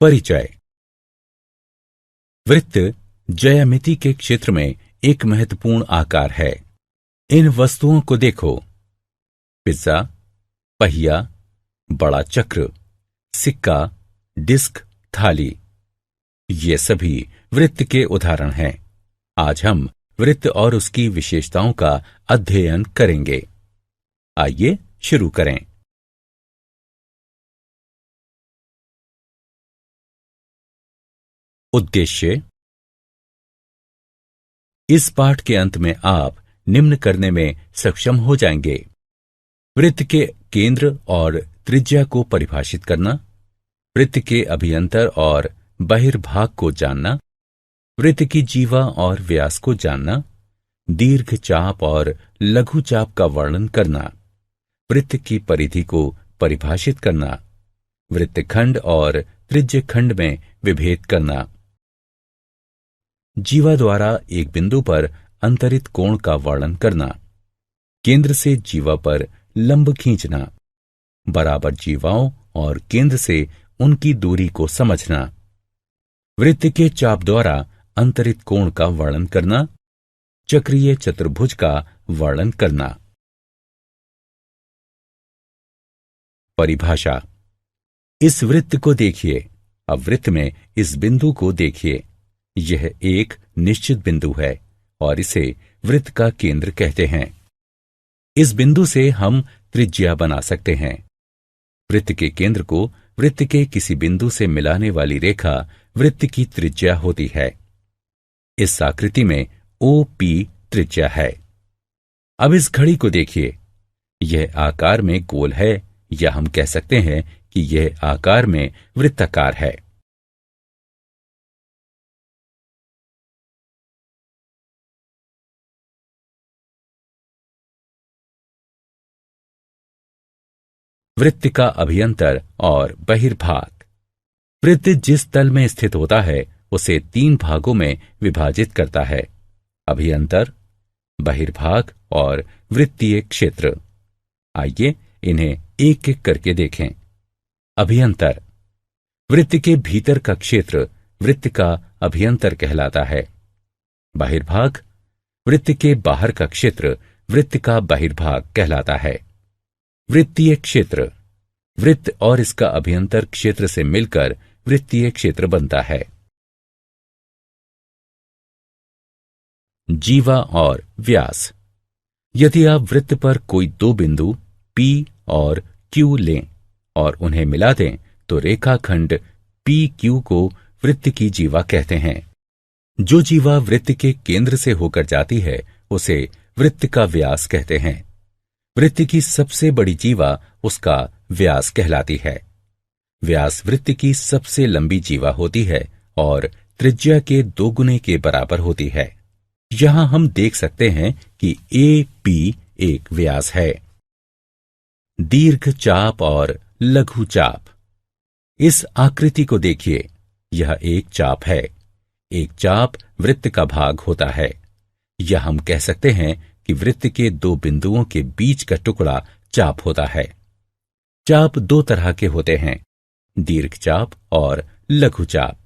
परिचय। वृत्त ज्यामिति के क्षेत्र में एक महत्वपूर्ण आकार है। इन वस्तुओं को देखो, पिज्जा, पहिया, बड़ा चक्र, सिक्का, डिस्क, थाली, ये सभी वृत्त के उदाहरण हैं। आज हम वृत्त और उसकी विशेषताओं का अध्ययन करेंगे। आइए शुरू करें। उद्देश्य। इस पाठ के अंत में आप निम्न करने में सक्षम हो जाएंगे: वृत्त के केंद्र और त्रिज्या को परिभाषित करना, वृत्त के अभियंतर और बहिर्भाग को जानना, वृत्त की जीवा और व्यास को जानना, दीर्घ चाप और लघु चाप का वर्णन करना, वृत्त की परिधि को परिभाषित करना, वृत्तखंड और त्रिज्यखंड में विभेद करना, जीवा द्वारा एक बिंदु पर अंतरित कोण का वर्णन करना, केंद्र से जीवा पर लंब खींचना, बराबर जीवाओं और केंद्र से उनकी दूरी को समझना, वृत्त के चाप द्वारा अंतरित कोण का वर्णन करना, चक्रीय चतुर्भुज का वर्णन करना। परिभाषा। इस वृत्त को देखिए। अब वृत्त में इस बिंदु को देखिए। यह एक निश्चित बिंदु है और इसे वृत्त का केंद्र कहते हैं। इस बिंदु से हम त्रिज्या बना सकते हैं। वृत्त के केंद्र को वृत्त के किसी बिंदु से मिलाने वाली रेखा वृत्त की त्रिज्या होती है। इस आकृति में OP त्रिज्या है। अब इस घड़ी को देखिए। यह आकार में गोल है, या हम कह सकते हैं कि यह आकार में वृत्ताकार है। वृत्त का अभियंतर और बहिर्भाग। वृत्त जिस तल में स्थित होता है उसे 3 भागों में विभाजित करता है: अभियंतर, बहिर्भाग और वृत्तीय क्षेत्र। आइए इन्हें एक एक करके देखें। अभियंतर। वृत्त के भीतर का क्षेत्र वृत्त का अभियंतर कहलाता है। बहिर्भाग। वृत्त के बाहर का क्षेत्र वृत्त का बहिर्भाग कहलाता है। वृत्तीय क्षेत्र। वृत्त और इसका अभियंतर क्षेत्र से मिलकर वृत्तीय क्षेत्र बनता है। जीवा और व्यास। यदि आप वृत्त पर कोई 2 बिंदु P और Q लें और उन्हें मिला दें तो रेखाखंड PQ को वृत्त की जीवा कहते हैं। जो जीवा वृत्त के केंद्र से होकर जाती है उसे वृत्त का व्यास कहते हैं। वृत्त की सबसे बड़ी जीवा उसका व्यास कहलाती है। व्यास वृत्त की सबसे लंबी जीवा होती है और त्रिज्या के 2 गुने के बराबर होती है। यहां हम देख सकते हैं कि AP एक व्यास है। दीर्घ चाप और लघु चाप। इस आकृति को देखिए। यह एक चाप है। एक चाप वृत्त का भाग होता है, या हम कह सकते हैं कि वृत्त के 2 बिंदुओं के बीच का टुकड़ा चाप होता है। चाप 2 तरह के होते हैं: दीर्घ चाप और लघु चाप।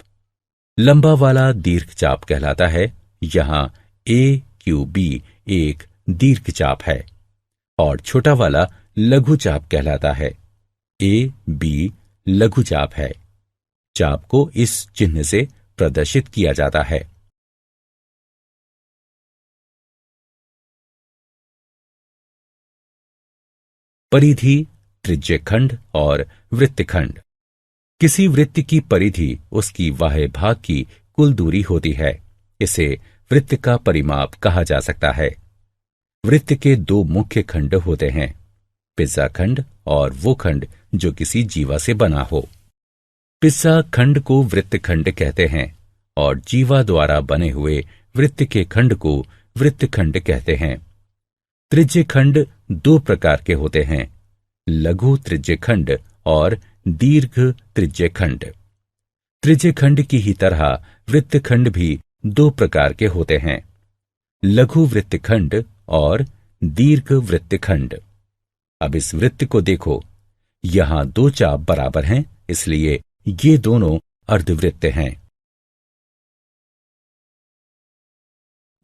लंबा वाला दीर्घ चाप कहलाता है। यहां AQB एक दीर्घ चाप है, और छोटा वाला लघु चाप कहलाता है। AB लघु चाप है। चाप को इस चिन्ह से प्रदर्शित किया जाता है। परिधि, त्रिज्यखंड और वृत्तखंड। किसी वृत्त की परिधि उसकी बाह्य भाग की कुल दूरी होती है। इसे वृत्त का परिमाप कहा जा सकता है। वृत्त के 2 मुख्य खंड होते हैं: पिज्जा खंड और वो खंड जो किसी जीवा से बना हो। पिज्जा खंड को वृत्तखंड कहते हैं और जीवा द्वारा बने हुए वृत्त के खंड को वृत्तखंड कहते हैं। त्रिज्यखंड 2 प्रकार के होते हैं: लघु त्रिज्यखंड और दीर्घ त्रिज्यखंड। त्रिज्यखंड की ही तरह वृत्तखंड भी 2 प्रकार के होते हैं: लघु वृत्तखंड और दीर्घ वृत्तखंड। अब इस वृत्त को देखो। यहां 2 चाप बराबर हैं, इसलिए ये दोनों अर्धवृत्त हैं।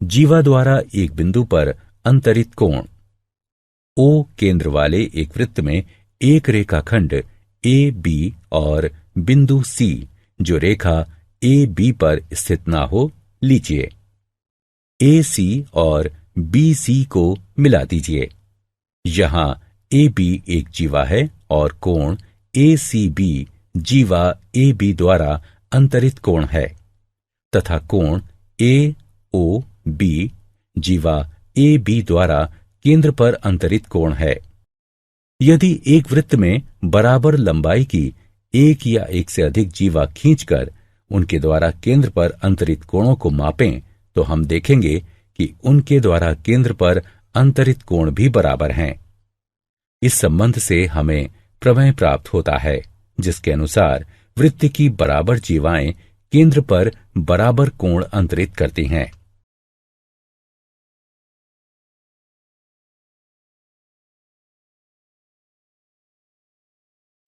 जीवा द्वारा एक बिंदु पर अंतरित कोण। ओ केंद्र वाले एक वृत्त में एक रेखाखंड ए बी और बिंदु सी जो रेखा ए बी पर स्थित ना हो लीजिए। ए सी और बी सी को मिला दीजिए। यहां ए बी एक जीवा है और कोण ए सी बी जीवा ए बी द्वारा अंतरित कोण है तथा कोण ए ओ बी जीवा ए बी द्वारा केंद्र पर अंतरित कोण है। यदि एक वृत्त में बराबर लंबाई की एक या एक से अधिक जीवा खींचकर उनके द्वारा केंद्र पर अंतरित कोणों को मापें तो हम देखेंगे कि उनके द्वारा केंद्र पर अंतरित कोण भी बराबर हैं। इस संबंध से हमें प्रमेय प्राप्त होता है जिसके अनुसार वृत्त की बराबर जीवाएं केंद्र पर बराबर कोण अंतरित करती हैं।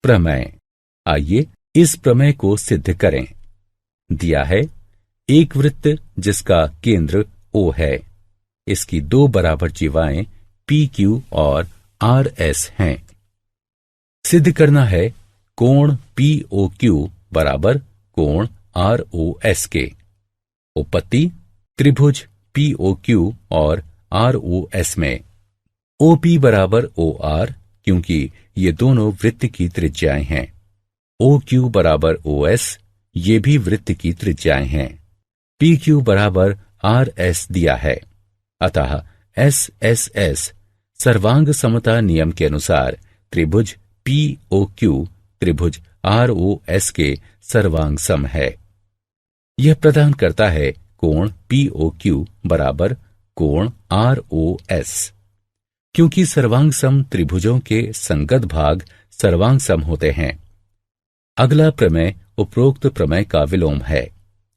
प्रमेय। आइए इस प्रमेय को सिद्ध करें। दिया है एक वृत्त जिसका केंद्र O है। इसकी दो बराबर जीवाएं PQ और RS हैं। सिद्ध करना है कोण POQ बराबर कोण ROS के। उपपत्ति त्रिभुज POQ और ROS में OP बराबर OR क्योंकि ये दोनों वृत्त की त्रिज्याएं हैं। OQ बराबर OS ये भी वृत्त की त्रिज्याएं हैं। PQ बराबर RS दिया है। अतः SSS सर्वांग समता नियम के अनुसार त्रिभुज POQ त्रिभुज ROS के सर्वांग सम है। यह प्रदान करता है कोण POQ बराबर कोण ROS। क्योंकि सर्वांग सम त्रिभुजों के संगत भाग सर्वांग सम होते हैं। अगला प्रमेय उपरोक्त प्रमेय का विलोम है।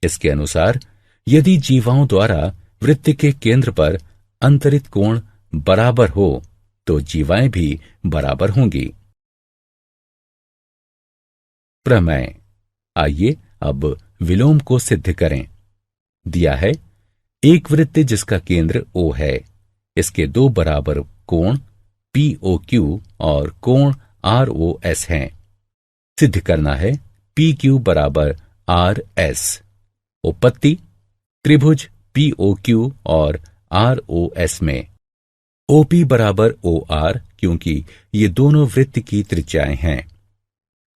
इसके अनुसार यदि जीवाओं द्वारा वृत्त के केंद्र पर अंतरित कोण बराबर हो तो जीवाएं भी बराबर होंगी। प्रमेय। आइए अब विलोम को सिद्ध करें। दिया है एक वृत्त जिसका केंद्र O है। इसके दो बराबर कोण POQ और कोण ROS हैं। सिद्ध करना है PQ बराबर RS। उपपत्ति त्रिभुज POQ और ROS में OP बराबर OR क्योंकि ये दोनों वृत्त की त्रिज्याएं हैं।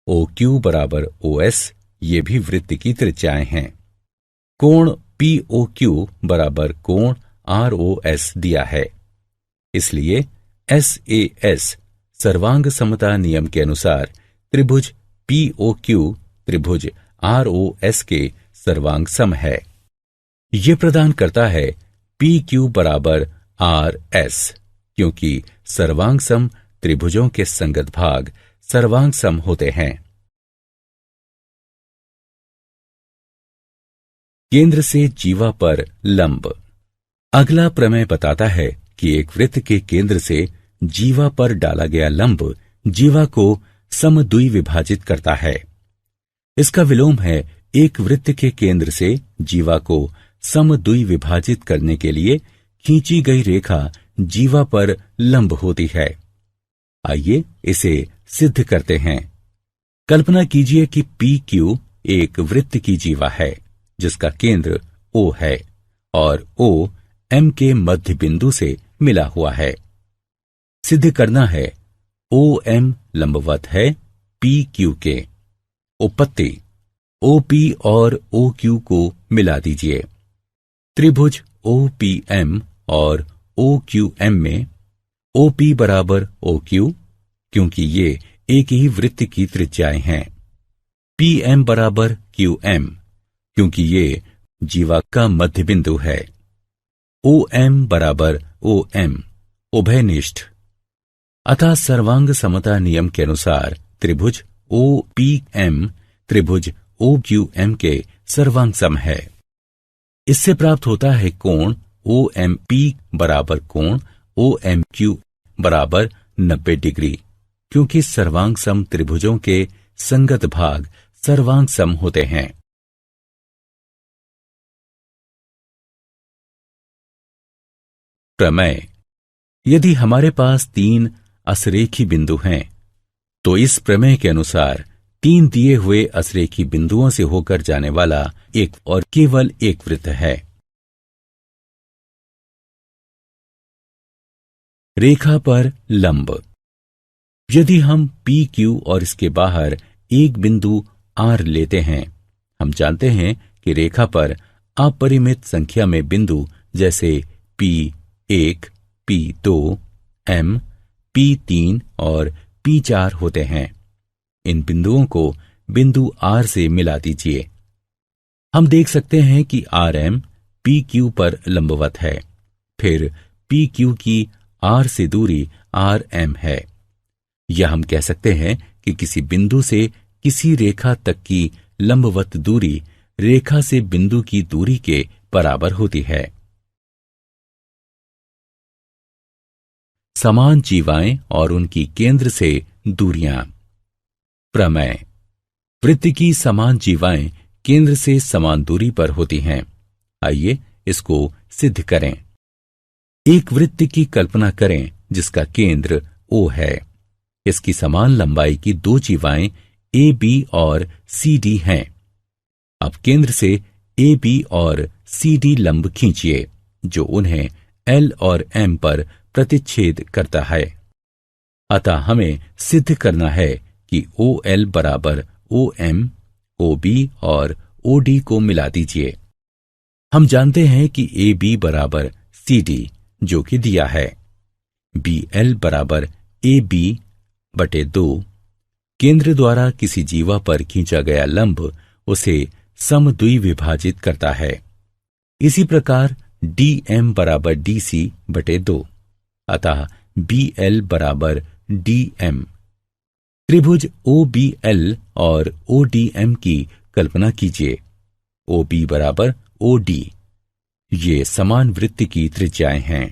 OQ बराबर OS ये भी वृत्त की त्रिज्याएं हैं। कोण POQ बराबर कोण ROS दिया है। इसलिए SAS सर्वांग समता नियम के अनुसार त्रिभुज POQ त्रिभुज ROS के सर्वांग सम है। यह प्रदान करता है PQ बराबर RS क्योंकि सर्वांग सम त्रिभुजों के संगत भाग सर्वांग सम होते हैं। केंद्र से जीवा पर लंब। अगला प्रमेय बताता है कि एक वृत्त के केंद्र से जीवा पर डाला गया लंब जीवा को समद्वि विभाजित करता है। इसका विलोम है एक वृत्त के केंद्र से जीवा को समद्वि विभाजित करने के लिए खींची गई रेखा जीवा पर लंब होती है। आइए इसे सिद्ध करते हैं। कल्पना कीजिए कि PQ एक वृत्त की जीवा है जिसका केंद्र O है और O M के मध्य बिंदु से मिला हुआ है। सिद्ध करना है OM लंबवत है PQ के। उपपत्ति OP और OQ को मिला दीजिए। त्रिभुज OPM और OQM में OP बराबर OQ क्योंकि ये एक ही वृत्त की त्रिज्याएं हैं। PM बराबर QM क्योंकि ये जीवा का मध्य बिंदु है। OM बराबर OM उभयनिष्ठ। अतः सर्वांग समता नियम के अनुसार त्रिभुज OPM त्रिभुज OQM के सर्वांग सम है। इससे प्राप्त होता है कोण OMP बराबर कोण OMQ बराबर 90 डिग्री क्योंकि सर्वांग सम त्रिभुजों के संगत भाग सर्वांग सम होते हैं। प्रमेय। यदि हमारे पास 3 असरेखी बिंदु हैं तो इस प्रमेय के अनुसार 3 दिए हुए असरेखी बिंदुओं से होकर जाने वाला एक और केवल एक वृत्त है। रेखा पर लंब। यदि हम पी क्यू और इसके बाहर एक बिंदु आर लेते हैं, हम जानते हैं कि रेखा पर अपरिमित संख्या में बिंदु जैसे P1, P2, M, P3 और P4 होते हैं। इन बिंदुओं को बिंदु R से मिला दीजिए। हम देख सकते हैं कि RM PQ पर लंबवत है, फिर PQ की R से दूरी RM है। या हम कह सकते हैं कि किसी बिंदु से किसी रेखा तक की लंबवत दूरी रेखा से बिंदु की दूरी के बराबर होती है। समान जीवाएं और उनकी केंद्र से दूरियां। प्रमेय। वृत्त की समान जीवाएं केंद्र से समान दूरी पर होती हैं। आइए इसको सिद्ध करें। एक वृत्त की कल्पना करें जिसका केंद्र O है। इसकी समान लंबाई की 2 जीवाएं AB और CD हैं। अब केंद्र से AB और CD लंब खींचिए जो उन्हें L और M पर प्रतिच्छेद करता है। अतः हमें सिद्ध करना है कि OL बराबर OM, OB और OD को मिला दीजिए। हम जानते हैं कि AB बराबर CD जो कि दिया है। BL बराबर AB बटे 2। केंद्र द्वारा किसी जीवा पर खींचा गया लंब उसे समद्विभाजित करता है। इसी प्रकार DM बराबर DC बटे 2। अतः BL बराबर DM। त्रिभुज OBL और ODM की कल्पना कीजिए। OB बराबर OD। ये समान वृत्त की त्रिज्याएं हैं।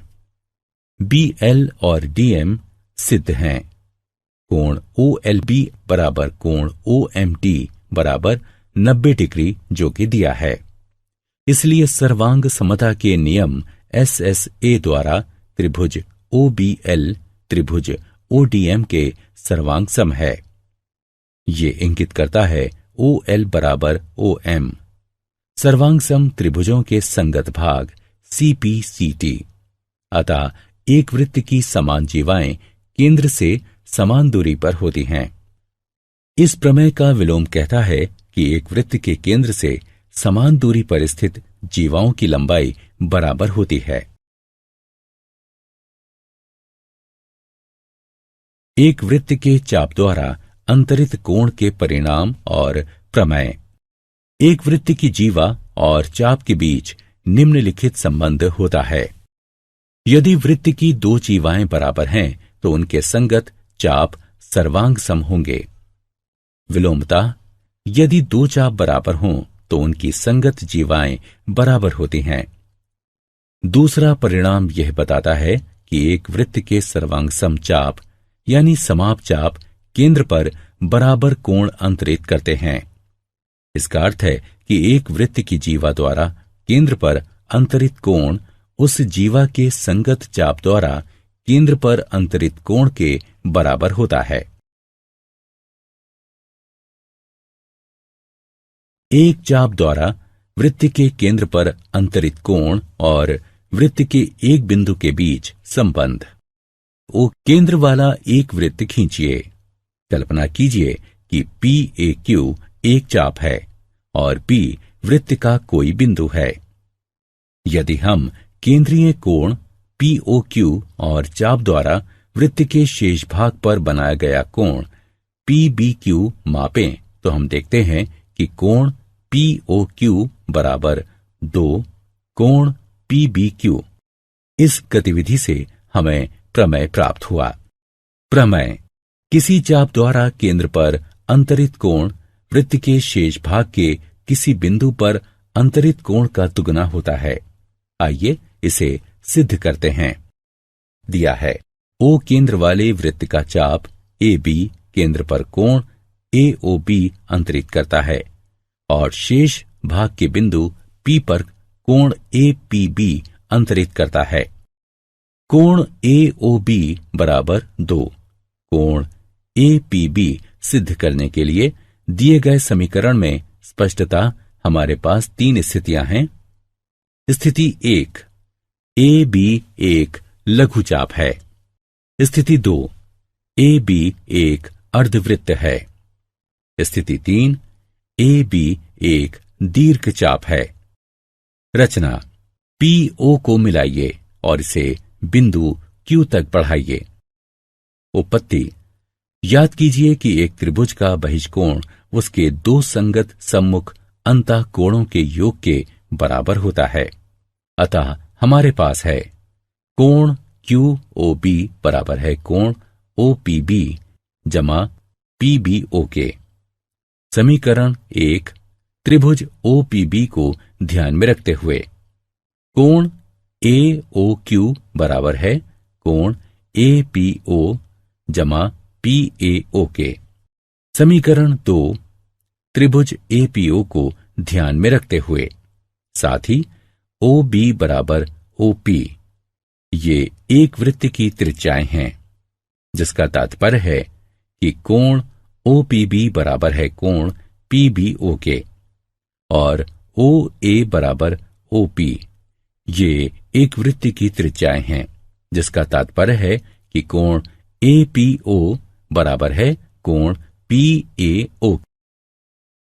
BL और DM सिद्ध हैं। कोण OLB बराबर कोण OMT बराबर 90 डिग्री जो कि दिया है। इसलिए सर्वांग समता के नियम SSA द्वारा त्रिभुज OBL त्रिभुज ODM के सर्वांग सम है। ये इंगित करता है OL बराबर OM। सर्वांग सम त्रिभुजों के संगत भाग CPCT। अतः एक वृत्त की समान जीवाएं केंद्र से समान दूरी पर होती हैं। इस प्रमेय का विलोम कहता है कि एक वृत्त के केंद्र से समान दूरी पर स्थित जीवाओं की लंबाई बराबर होती है। एक वृत्त के चाप द्वारा अंतरित कोण के परिणाम और प्रमेय। एक वृत्त की जीवा और चाप के बीच निम्नलिखित संबंध होता है। यदि वृत्त की 2 जीवाएं बराबर हैं तो उनके संगत चाप सर्वांग सम होंगे। विलोमतः यदि 2 चाप बराबर हों तो उनकी संगत जीवाएं बराबर होती हैं। दूसरा परिणाम यह बताता है कि एक वृत्त के सर्वांग सम चाप यानी समाप चाप केंद्र पर बराबर कोण अंतरित करते हैं। इसका अर्थ है कि एक वृत्त की जीवा द्वारा केंद्र पर अंतरित कोण उस जीवा के संगत चाप द्वारा केंद्र पर अंतरित कोण के बराबर होता है। एक चाप द्वारा वृत्त के केंद्र पर अंतरित कोण और वृत्त के एक बिंदु के बीच संबंध। ओ केंद्र वाला एक वृत्त खींचिए। कल्पना कीजिए कि PAQ एक चाप है और P वृत्त का कोई बिंदु है। यदि हम केंद्रीय कोण POQ और चाप द्वारा वृत्त के शेष भाग पर बनाया गया कोण PBQ मापें तो हम देखते हैं कि कोण POQ बराबर 2 कोण PBQ। इस गतिविधि से हमें प्रमेय प्राप्त हुआ। प्रमेय। किसी चाप द्वारा केंद्र पर अंतरित कोण वृत्त के शेष भाग के किसी बिंदु पर अंतरित कोण का दुगना होता है। आइए इसे सिद्ध करते हैं। दिया है O केंद्र वाले वृत्त का चाप AB केंद्र पर कोण AOB अंतरित करता है और शेष भाग के बिंदु P पर कोण APB अंतरित करता है। कोण AOB बराबर 2 कोण APB सिद्ध करने के लिए दिए गए समीकरण में स्पष्टता हमारे पास 3 स्थितियां हैं। स्थिति 1, AB एक लघुचाप है। स्थिति 2, AB एक अर्धवृत्त है। स्थिति 3, AB एक दीर्घचाप है। रचना, PO को मिलाइए और इसे बिंदु Q तक बढ़ाइए। उपपत्ति, याद कीजिए कि एक त्रिभुज का बहिष्कोण उसके 2 संगत सम्मुख अंतः कोणों के योग के बराबर होता है। अतः हमारे पास है कोण QOB बराबर है कोण OPB जमा PBO। समीकरण 1 त्रिभुज OPB को ध्यान में रखते हुए कोण AOQ बराबर है कोण APO जमा PAO। समीकरण 2 त्रिभुज APO को ध्यान में रखते हुए साथ ही OB बराबर OP, ये एक वृत्त की त्रिज्याएं हैं, जिसका तात्पर्य है कि कोण OPB बराबर है कोण PBO के और OA बराबर OP, ये एक वृत्त की त्रिज्याएं हैं, जिसका तात्पर्य है कि कोण APO बराबर है कोण PAO।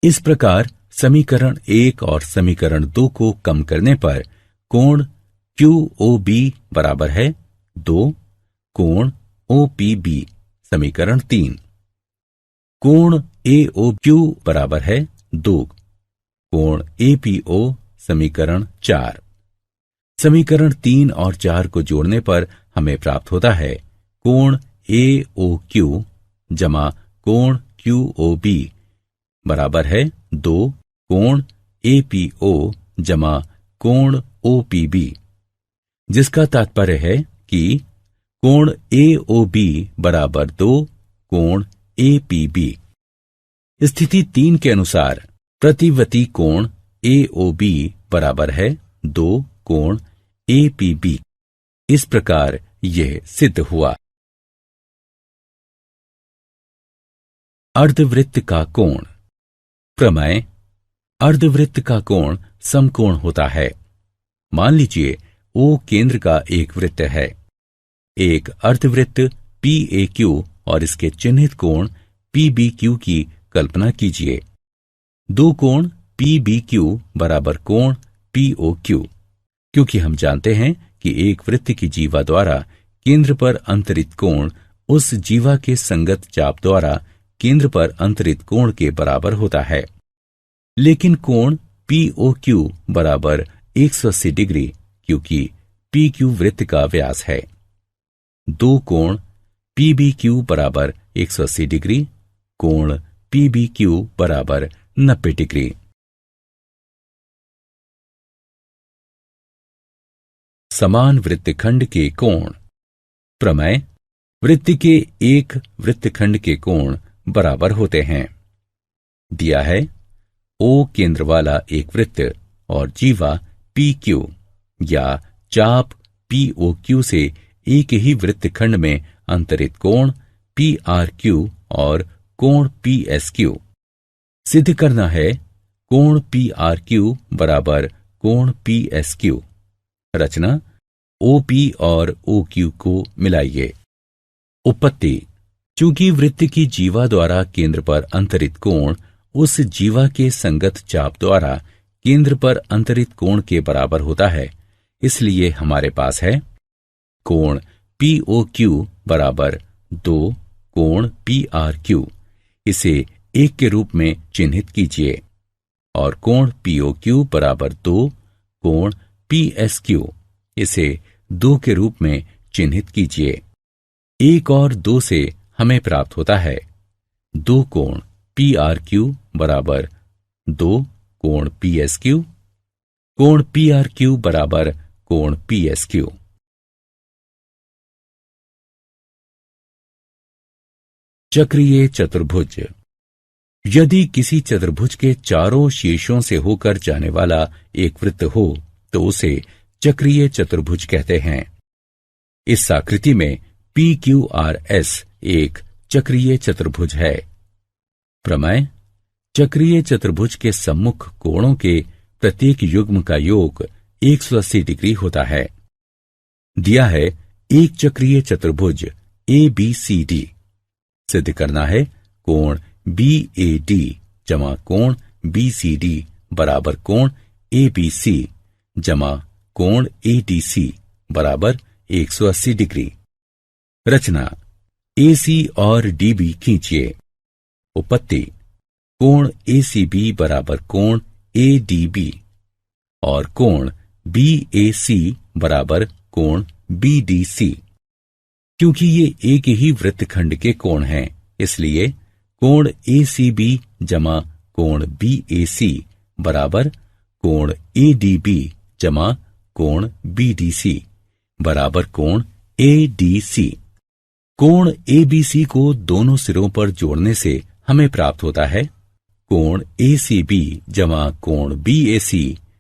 इस प्रकार समीकरण 1 और समीकरण 2 को कम करने पर कोण QOB बराबर है 2 कोण OPB। समीकरण 3 कोण AOQ बराबर है 2 कोण APO। समीकरण 4 समीकरण 3 और 4 को जोड़ने पर हमें प्राप्त होता है कोण AOQ जमा कोण QOB बराबर है 2 कोण APO जमा कोण OPB, जिसका तात्पर्य है कि कोण AOB बराबर 2 कोण APB। स्थिति 3 के अनुसार प्रतिवती कोण AOB बराबर है 2 कोण APB। इस प्रकार यह सिद्ध हुआ। अर्धवृत्त का कोण। प्रमेय, अर्धवृत्त का कोण समकोण होता है। मान लीजिए O केंद्र का एक वृत्त है। एक अर्धवृत्त PAQ और इसके चिन्हित कोण PBQ की कल्पना कीजिए। 2 कोण PBQ बराबर कोण POQ, क्योंकि हम जानते हैं कि एक वृत्त की जीवा द्वारा केंद्र पर अंतरित कोण उस जीवा के संगत चाप द्वारा केंद्र पर अंतरित कोण के बराबर होता है। लेकिन कोण POQ बराबर 180 डिग्री, क्योंकि PQ वृत्त का व्यास है। 2 कोण PBQ बराबर 180 डिग्री, कोण PBQ बराबर 90 डिग्री। समान वृत्तखंड के कोण। प्रमेय, वृत्त के एक वृत्तखंड के कोण बराबर होते हैं। दिया है O केंद्र वाला एक वृत्त और जीवा PQ या चाप POQ से एक ही वृत्तखंड में अंतरित कोण PRQ और कोण PSQ सिद्ध करना है। कोण PRQ बराबर कोण PSQ। रचना, OP और OQ को मिलाइए। उपपत्ति, चूंकि वृत्त की जीवा द्वारा केंद्र पर अंतरित कोण उस जीवा के संगत चाप द्वारा केंद्र पर अंतरित कोण के बराबर होता है, इसलिए हमारे पास है कोण POQ बराबर 2 कोण PRQ। इसे 1 के रूप में चिन्हित कीजिए और कोण POQ बराबर 2 कोण PSQ। इसे 2 के रूप में चिन्हित कीजिए। 1 और 2 से हमें प्राप्त होता है 2 कोण PRQ बराबर 2 कोण PSQ। कोण PRQ बराबर कोण PSQ। चक्रीय चतुर्भुज। यदि किसी चतुर्भुज के चारों शीर्षों से होकर जाने वाला एक वृत्त हो तो उसे चक्रीय चतुर्भुज कहते हैं। इस आकृति में PQRS एक चक्रीय चतुर्भुज है। प्रमेय: चक्रीय चतुर्भुज के सम्मुख कोणों के प्रत्येक युग्म का योग 180 डिग्री होता है। दिया है एक चक्रीय चतुर्भुज ABCD। सिद्ध करना है कोण BAD जमा कोण BCD बराबर कोण ABC जमा कोण ADC बराबर 180 डिग्री। रचना: AC और DB खींचिए। उपपत्ति: कोण ACB बराबर कोण ADB और कोण BAC बराबर कोण BDC। क्योंकि ये एक ही वृत्तखंड के कोण हैं, इसलिए कोण ACB जमा कोण BAC बराबर कोण ADB जमा कोण BDC बराबर कोण ADC। कोण ABC को दोनों सिरों पर जोड़ने से हमें प्राप्त होता है कोण ACB जमा कोण BAC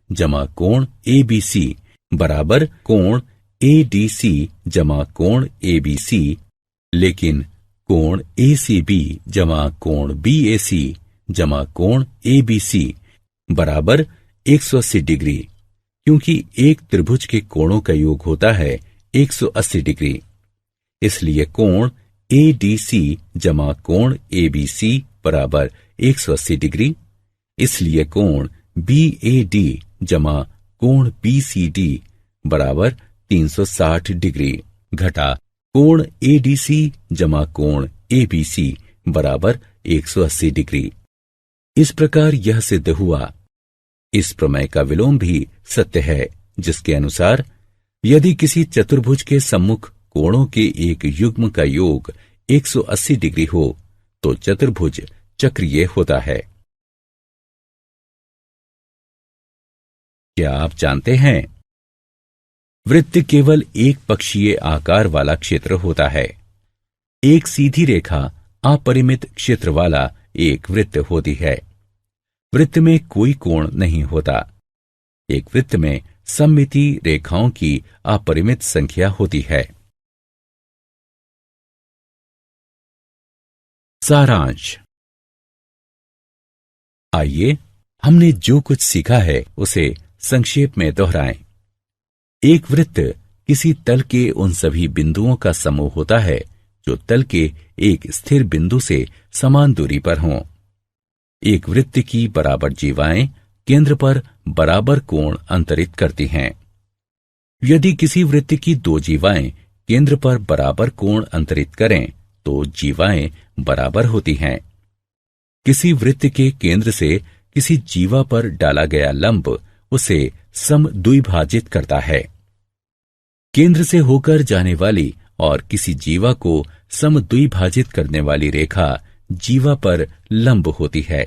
जमा कोण ABC बराबर कोण ADC जमा कोण ABC। लेकिन कोण ACB जमा कोण BAC जमा कोण ABC बराबर 180 डिग्री, क्योंकि एक त्रिभुज के कोणों का योग होता है 180 डिग्री। इसलिए कोण ADC जमा कोण ABC बराबर 180 डिग्री। इसलिए कोण BAD जमा कोण BCD बराबर 360 डिग्री घटा कोण ADC जमा कोण ABC बराबर 180 डिग्री। इस प्रकार यह सिद्ध हुआ। इस प्रमेय का विलोम भी सत्य है, जिसके अनुसार यदि किसी चतुर्भुज के सम्मुख कोणों के एक युग्म का योग 180 डिग्री हो तो चतुर्भुज चक्रीय होता है। क्या आप जानते हैं, वृत्त केवल एक पक्षीय आकार वाला क्षेत्र होता है। एक सीधी रेखा अपरिमित क्षेत्र वाला एक वृत्त होती है। वृत्त में कोई कोण नहीं होता। एक वृत्त में सममिति रेखाओं की अपरिमित संख्या होती है। सारांश: आइए हमने जो कुछ सीखा है उसे संक्षेप में दोहराएं। एक वृत्त किसी तल के उन सभी बिंदुओं का समूह होता है जो तल के एक स्थिर बिंदु से समान दूरी पर हों। एक वृत्त की बराबर जीवाएं केंद्र पर बराबर कोण अंतरित करती हैं। यदि किसी वृत्त की दो जीवाएं केंद्र पर बराबर कोण अंतरित करें तो जीवाएं बराबर होती हैं। किसी वृत्त के केंद्र से किसी जीवा पर डाला गया लंब उसे समद्विभाजित करता है। केंद्र से होकर जाने वाली और किसी जीवा को समद्विभाजित करने वाली रेखा जीवा पर लंब होती है।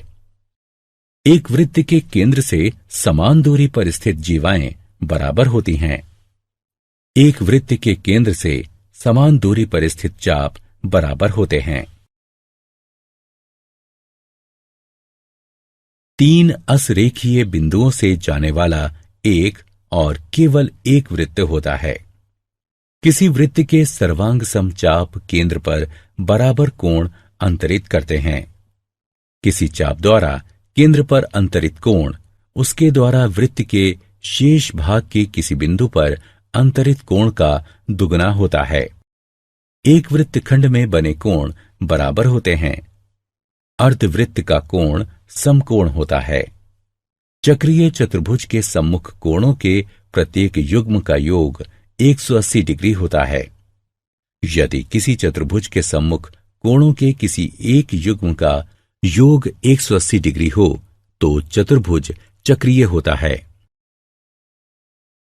एक वृत्त के केंद्र से समान दूरी पर स्थित जीवाएं बराबर होती हैं। एक वृत्त के केंद्र से समान दूरी पर स्थित चाप बराबर होते हैं। 3 असरेखीय बिंदुओं से जाने वाला एक और केवल एक वृत्त होता है। किसी वृत्त के सर्वांग समचाप केंद्र पर बराबर कोण अंतरित करते हैं। किसी चाप द्वारा केंद्र पर अंतरित कोण उसके द्वारा वृत्त के शेष भाग के किसी बिंदु पर अंतरित कोण का दुगना होता है। एक वृत्तखंड में बने कोण बराबर होते हैं। अर्धवृत्त का कोण समकोण होता है। चक्रीय चतुर्भुज के सम्मुख कोणों के प्रत्येक युग्म का योग 180 डिग्री होता है। यदि किसी चतुर्भुज के सम्मुख कोणों के किसी एक युग्म का योग 180 डिग्री हो तो चतुर्भुज चक्रीय होता है।